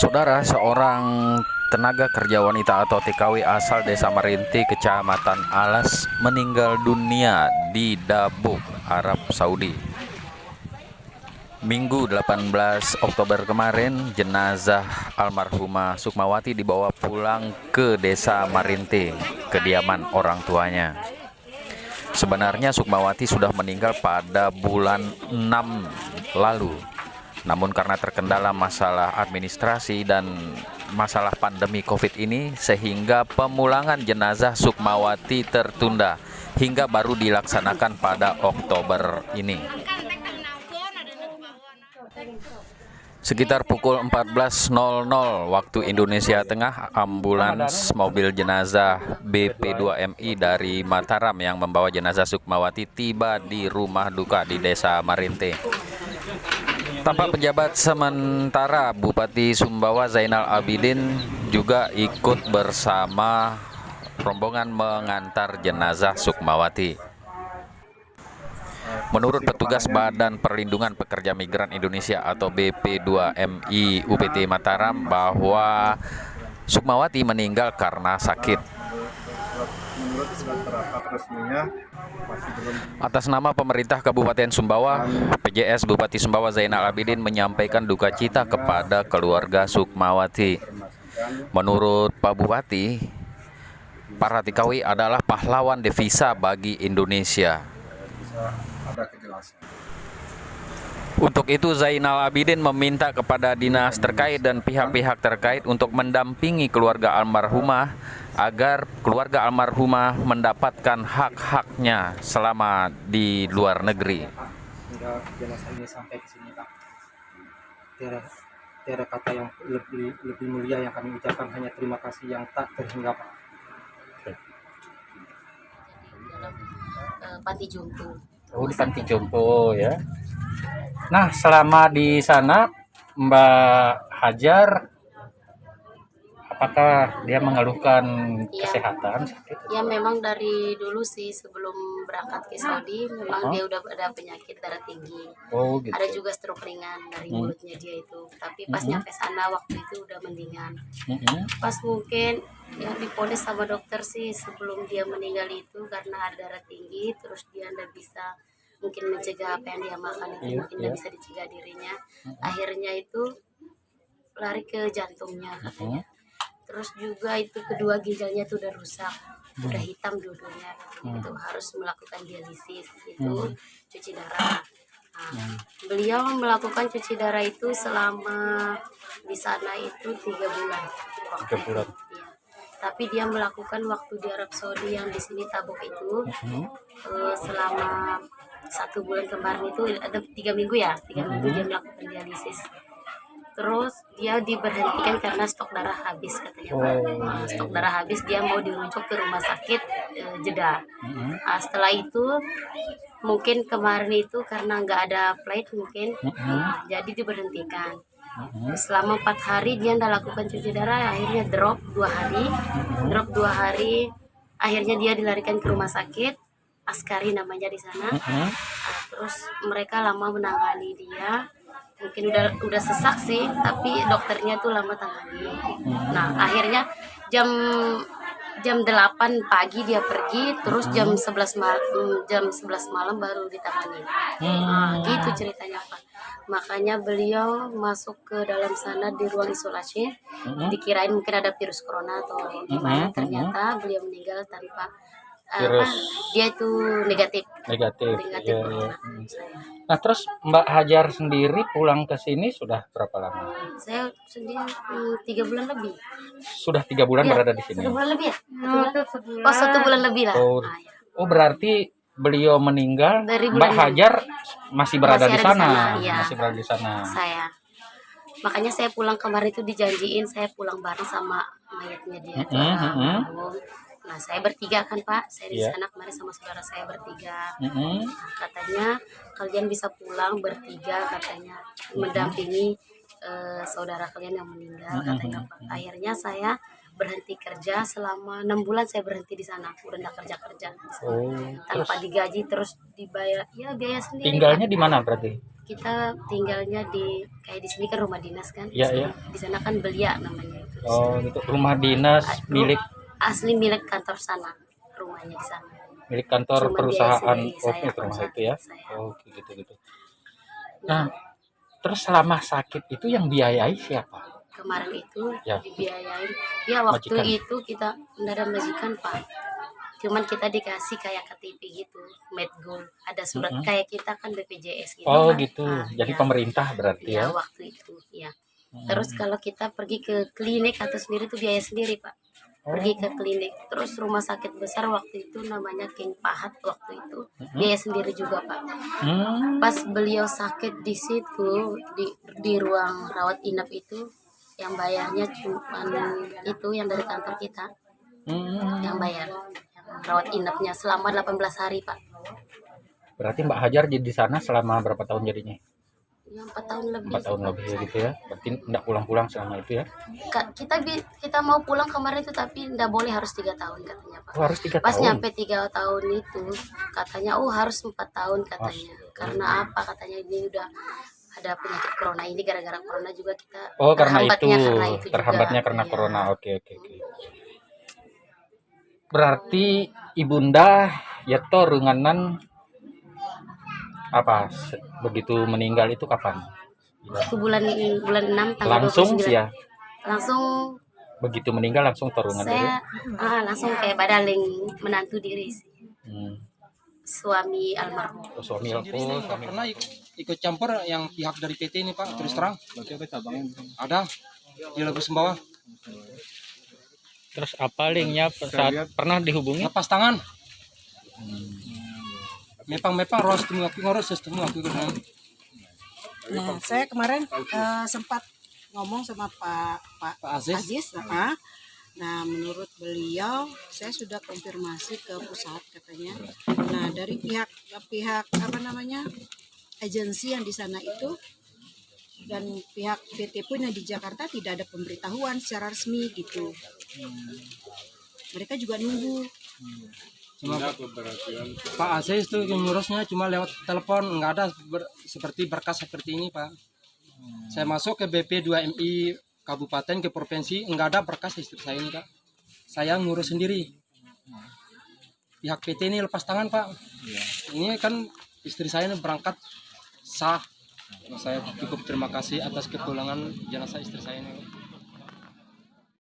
Saudara, seorang tenaga kerja wanita atau TKW asal Desa Marinti, Kecamatan Alas, meninggal dunia di Dabuk, Arab Saudi. Minggu 18 Oktober kemarin, jenazah almarhumah Sukmawati dibawa pulang ke Desa Marinti, kediaman orang tuanya. Sebenarnya Sukmawati sudah meninggal pada bulan 6 lalu. Namun karena terkendala masalah administrasi dan masalah pandemi COVID ini, sehingga pemulangan jenazah Sukmawati tertunda hingga baru dilaksanakan pada Oktober ini. Sekitar pukul 14.00 waktu Indonesia Tengah, ambulans mobil jenazah BP2MI dari Mataram yang membawa jenazah Sukmawati tiba di rumah duka di Desa Marinti. Tampak pejabat sementara Bupati Sumbawa Zainal Abidin juga ikut bersama rombongan mengantar jenazah Sukmawati. Menurut petugas Badan Perlindungan Pekerja Migran Indonesia atau BP2MI UPT Mataram bahwa Sukmawati meninggal karena sakit. Atas nama pemerintah Kabupaten Sumbawa, PJS Bupati Sumbawa Zainal Abidin menyampaikan duka cita kepada keluarga Sukmawati. Menurut Pak Bupati, para TKW adalah pahlawan devisa bagi Indonesia. Untuk itu Zainal Abidin meminta kepada dinas terkait dan pihak-pihak terkait untuk mendampingi keluarga almarhumah agar keluarga almarhumah mendapatkan hak-haknya selama di luar negeri. Hingga jenazah ini sampai ke sini, Pak. Tiada kata yang lebih mulia yang kami ucapkan, hanya terima kasih yang tak terhingga, Pak. Panti Jompo. Oh, di Panti Jompo ya. Nah, selama di sana Mbak Hajar, apakah dia mengeluhkan kesehatan sakit? Ya memang dari dulu sih sebelum berangkat ke Saudi memang dia udah ada penyakit darah tinggi. Oh, gitu. Ada juga stroke ringan dari mulutnya dia itu. Tapi pas nyampe sana waktu itu udah mendingan. Pas mungkin yang diponis sama dokter sih sebelum dia meninggal itu karena ada darah tinggi, terus dia nggak bisa mungkin mencegah apa yang dia makan itu, mungkin nggak bisa dicegah dirinya. Akhirnya itu lari ke jantungnya katanya. Terus juga itu kedua ginjalnya tuh udah rusak, udah hitam dua-duanya, itu harus melakukan dialisis, itu cuci darah. Nah, beliau melakukan cuci darah itu selama di sana itu 3 bulan. 3 bulan. Iya. Tapi dia melakukan waktu di Arab Saudi yang di sini Tabuk itu selama 1 bulan kemarin itu ada 3 minggu ya, 3 minggu dia melakukan dialisis. Terus dia diberhentikan karena stok darah habis katanya Pak. Nah, stok darah habis, dia mau dirujuk ke rumah sakit Jeddah. Nah, setelah itu mungkin kemarin itu karena nggak ada flight mungkin, jadi diberhentikan. Selama 4 hari dia nggak lakukan cuci darah, akhirnya drop 2 hari. Drop 2 hari, akhirnya dia dilarikan ke rumah sakit Askari namanya di sana. Nah, terus mereka lama menangani dia. Mungkin udah sesak sih, tapi dokternya tuh lama tangani. Nah, akhirnya jam 8 pagi dia pergi, terus jam 11 malam baru ditangani. Nah, gitu ceritanya Pak. Makanya beliau masuk ke dalam sana di ruang isolasi, dikirain mungkin ada virus corona atau gimana, ternyata beliau meninggal tanpa dia itu negatif Ya. corona. Nah, terus Mbak Hajar sendiri pulang ke sini sudah berapa lama? Saya sendiri 3 bulan lebih. Sudah 3 bulan Ya, berada di sini. 1 bulan lebih ya? Oh, 1 bulan lebih lah. Oh, Ah, ya. oh, berarti beliau meninggal, Dari Mbak bulan Hajar masih berada Masih di ada di sana, sana, iya. masih berada di sana. Saya. Makanya saya pulang kemarin itu dijanjiin saya pulang bareng sama mayatnya dia. Almarhum. Nah, saya bertiga kan Pak, saya di sana kemarin sama saudara saya bertiga. Nah, katanya kalian bisa pulang bertiga katanya, mendampingi saudara kalian yang meninggal katanya Pak. Akhirnya saya berhenti kerja selama 6 bulan, saya berhenti di sana, udah nggak kerja di sana. Tanpa digaji, terus dibayar ya biaya sendiri. Tinggalnya Pak. di mana berarti? kita tinggalnya di kayak di sini kan rumah dinas kan. Iya, iya. Di sana kan belia namanya itu. Oh gitu. Rumah dinas milik Asli milik kantor sana, rumahnya di sana. milik kantor Cuma perusahaan. biaya sendiri, Oh, saya milik rumah perusahaan, itu ya. saya. Oh gitu gitu. Nah, terus selama sakit itu yang biayai siapa? Kemarin itu Ya. dibiayain. Ya waktu Majikan. itu kita nggak ada majikan Pak. Cuman kita dikasih kayak KTP gitu, Medgold. Ada surat Mm-mm. kayak kita kan BPJS gitu. Oh Pak. gitu. Nah, Jadi ya. pemerintah berarti Ya ya. waktu itu ya. Terus kalau kita pergi ke klinik atau sendiri itu biaya sendiri Pak. Pergi ke klinik. Terus rumah sakit besar waktu itu namanya King Pahat waktu itu biaya sendiri juga Pak. Hmm. Pas beliau sakit di situ di ruang rawat inap itu yang bayarnya cuma itu yang dari kantor kita yang bayar yang rawat inapnya selama 18 hari Pak. Berarti Mbak Hajar jadi di sana selama berapa tahun jadinya? Yang 4 tahun lebih. 4 tahun Pak. lebih gitu ya. Berarti enggak pulang-pulang selama itu ya. Kita mau pulang kemarin itu tapi nggak boleh harus 3 tahun katanya Pak. Oh, harus 3 Pas tahun. nyampe 3 tahun itu katanya harus 4 tahun katanya. Karena apa katanya ini udah ada penyakit corona ini gara-gara corona juga kita Oh, karena itu. juga. Terhambatnya karena Iya. corona. Oke. Berarti ibunda ya runganan apa begitu meninggal itu kapan? Waktu bulan 6 tanggal Langsung 29. sih ya. Langsung Begitu meninggal langsung turungan dulu. saya langsung kayak badaling menantu diri sih. Suami almarhum. Oh, suami Sendiri saya nggak pernah ikut campur yang pihak dari PT ini Pak, terus terang. Ada di Labu Sembawah. Terus apa linknya saat pernah dihubungi? Lepas tangan. Mepang ros temu aku ngurus temu aku kan. Nah, saya kemarin sempat ngomong sama Pak Aziz. Nah, menurut beliau, saya sudah konfirmasi ke pusat katanya. Nah, dari pihak apa namanya agensi yang di sana itu dan pihak PT pun yang di Jakarta tidak ada pemberitahuan secara resmi gitu. Mereka juga nunggu. Cuma Pak Aziz itu yang ngurusnya cuma lewat telepon, nggak ada seperti berkas seperti ini Pak. Saya masuk ke BP 2MI kabupaten ke provinsi, nggak ada berkas istri saya ini Pak. Saya ngurus sendiri. Pihak PT ini lepas tangan Pak. Ini kan istri saya ini berangkat sah. Saya cukup terima kasih atas kepulangan jenazah istri saya ini.